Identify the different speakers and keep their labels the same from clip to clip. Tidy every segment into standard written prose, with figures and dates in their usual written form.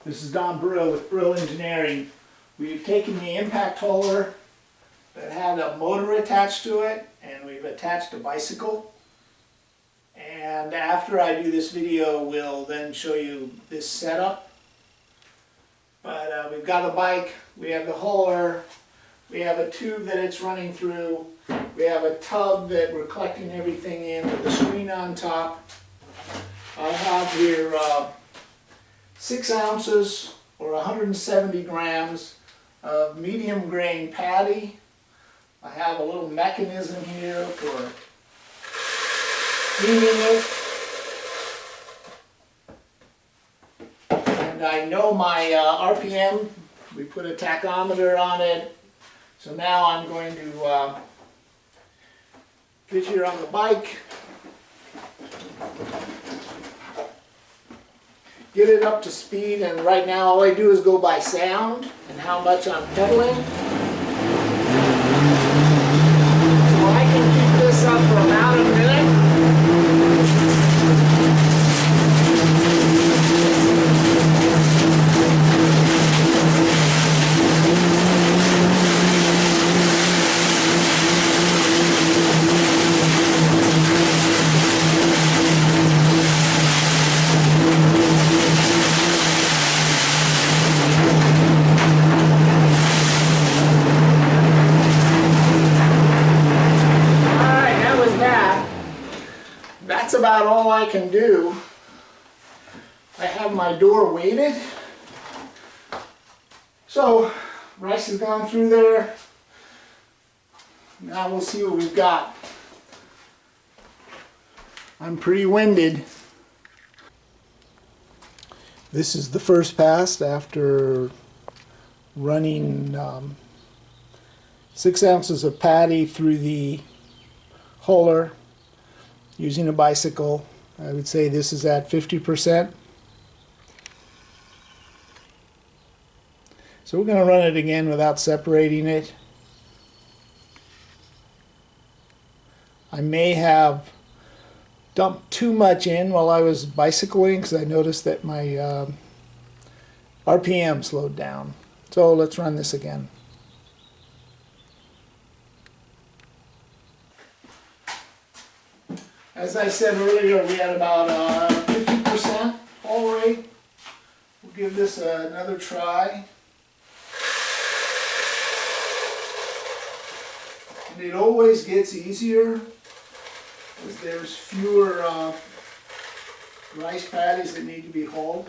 Speaker 1: This is Don Brill with Brill Engineering. We've taken the impact hauler that had a motor attached to it and we've attached a bicycle. And after I do this video, we'll then show you this setup. But we've got the bike, we have the hauler, we have a tube that it's running through, we have a tub that we're collecting everything in with the screen on top. I have here 6 ounces or 170 grams of medium grain patty. I have a little mechanism here for heating it. And I know my RPM. We put a tachometer on it. So now I'm going to get here on the bike, get it up to speed, and right now all I do is go by sound and how much I'm pedaling. So I can keep this up for about a minute. That's about all I can do. I have my door weighted. So, rice has gone through there. Now we'll see what we've got. I'm pretty winded. This is the first pass after running 6 ounces of patty through the hauler using a bicycle. I would say this is at 50%. So we're going to run it again without separating it. I may have dumped too much in while I was bicycling because I noticed that my RPM slowed down. So let's run this again. As I said earlier, we had about 50% haul rate. We'll give this another try. And it always gets easier as there's fewer rice patties that need to be hauled.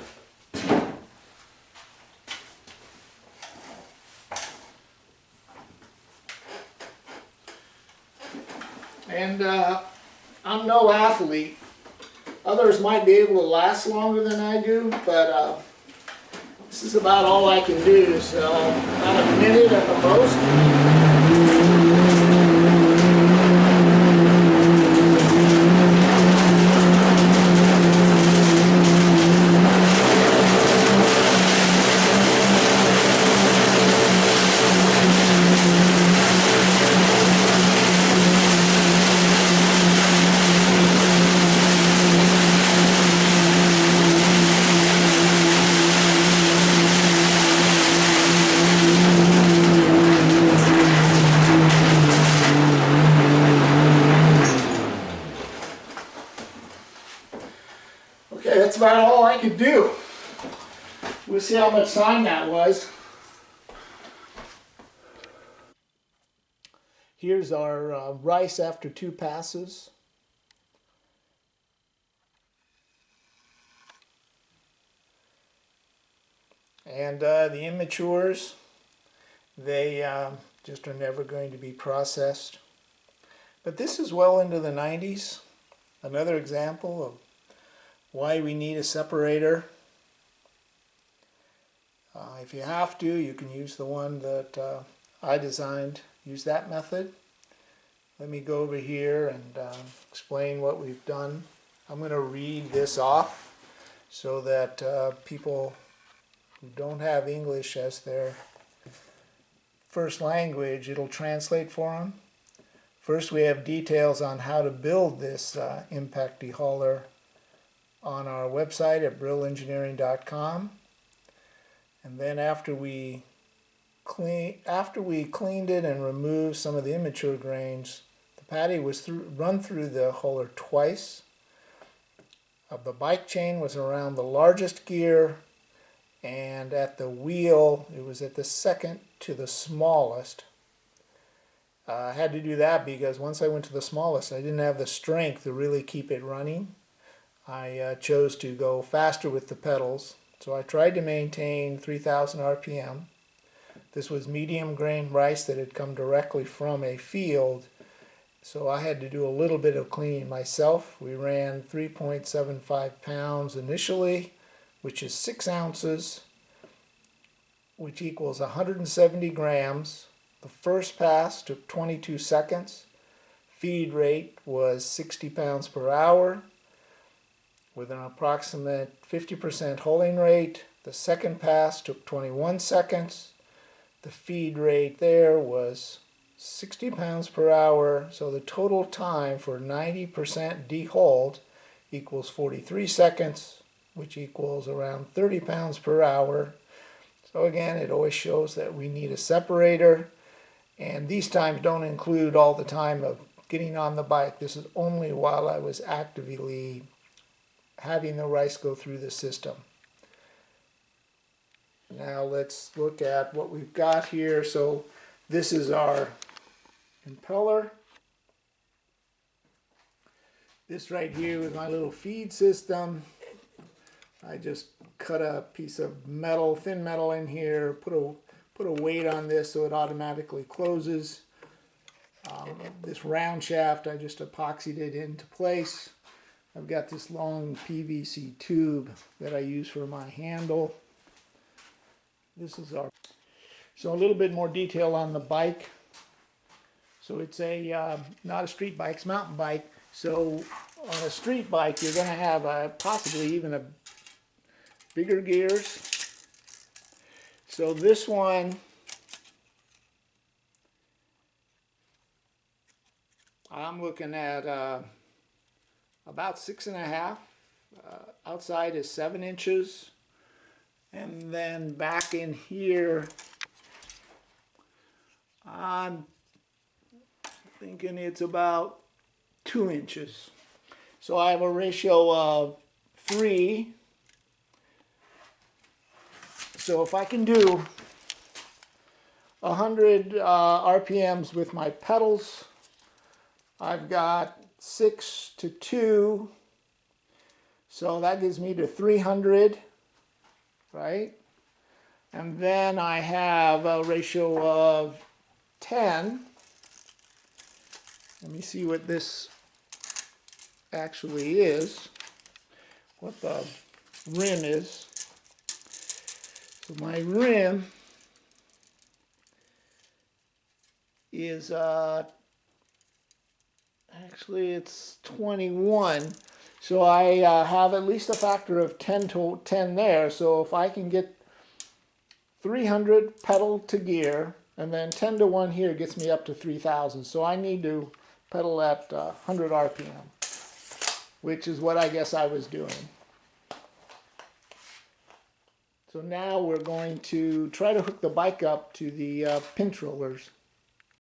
Speaker 1: And I'm no athlete. Others might be able to last longer than I do, but this is about all I can do. So about a minute at the most. Okay, that's about all I could do. We'll see how much time that was. Here's our rice after 2 passes. And the immatures, they just are never going to be processed. But this is well into the 90s. Another example of why we need a separator. If you have to, you can use the one that I designed. Use that method. Let me go over here and explain what we've done. I'm going to read this off so that people who don't have English as their first language, it'll translate for them. First, we have details on how to build this impact dehauler on our website at brillengineering.com. And then after we cleaned it and removed some of the immature grains, the patty was run through the huller twice. The bike chain was around the largest gear, and at the wheel it was at the second to the smallest. I had to do that because once I went to the smallest, I didn't have the strength to really keep it running. I chose to go faster with the pedals, so I tried to maintain 3,000 RPM. This was medium grain rice that had come directly from a field, so I had to do a little bit of cleaning myself. We ran 3.75 pounds initially, which is 6 ounces, which equals 170 grams. The first pass took 22 seconds. Feed rate was 60 pounds per hour with an approximate 50% hulling rate. The second pass took 21 seconds. The feed rate there was 60 pounds per hour, so the total time for 90% dehulled equals 43 seconds, which equals around 30 pounds per hour. So again, it always shows that we need a separator, and these times don't include all the time of getting on the bike. This is only while I was actively having the rice go through the system. Now let's look at what we've got here. So this is our impeller. This right here is my little feed system. I just cut a piece of metal, thin metal in here, put a weight on this so it automatically closes. This round shaft, I just epoxied it into place. I've got this long PVC tube that I use for my handle. This is so a little bit more detail on the bike. So it's not a street bike, it's a mountain bike. So on a street bike, you're going to have possibly even a bigger gears. So this one, I'm looking at about 6.5. Outside is 7 inches. And then back in here, I'm thinking it's about 2 inches. So I have a ratio of 3. So if I can do 100 RPMs with my pedals, I've got 6 to 2. So that gives me to 300. Right? And then I have a ratio of 10. Let me see what this actually is, what the rim is. So my rim is actually it's 21. So I have at least a factor of 10 to 10 there. So if I can get 300 pedal to gear, and then 10 to 1 here gets me up to 3,000. So I need to pedal at 100 RPM, which is what I guess I was doing. So now we're going to try to hook the bike up to the pinch rollers.